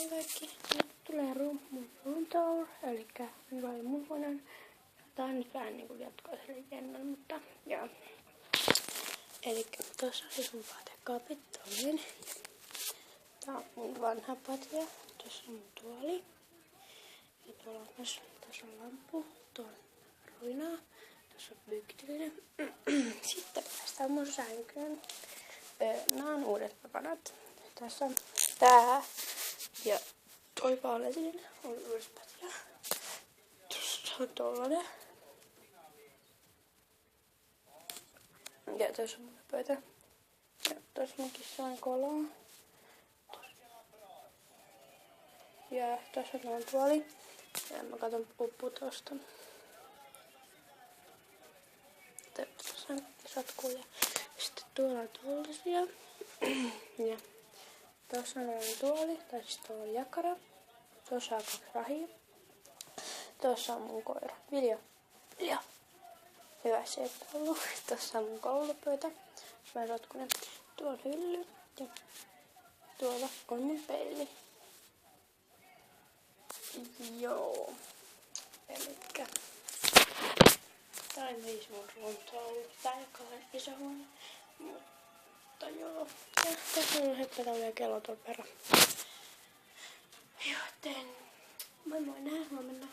Niin kaikki. Nyt tulee mun room tour, eli mun huoneen. Tää on nyt vähän niinku jatkoa sille jennällä, mutta joo. Eli tossa on siis mun vaatekaapit, toinen. Tää on mun vanha patja. Tossa on mun tuoli. Ja tuolla on myös, tossa on lamppu. Tuolla on ruinaa. Tossa on pyykkityinen. Sitten päästään mun sänkyyn. Nää on uudet pakanat. Tässä on tää. Ja toi vaaletin on uudet patja. Tossa on tollanen. Ja tässä on mun pöytä. Ja tässä mun kissan kolaa. Ja tässä on tuoli. Ja mä katon puppu tosta. Tässä on isot kuja. Sitten tuolla on tollasia. Ja tuossa on tuoli. Tai siis tuolla on jakara. Tuossa on 2 rahia. Tuossa on mun koira. Vilja. Vilja. Hyvä se ei ollut. Tuossa on mun koulupöytä. Mä rotkunen. Tuolla on hylly. Ja tuolla on mun peili. Joo. Elikkä. Tää on siis mun room-tour. Tää ei ole iso huone. Mutta joo. Ja tässä on heppelä ja kello tuolla perä. Joten moi moi, nähdään huomenna.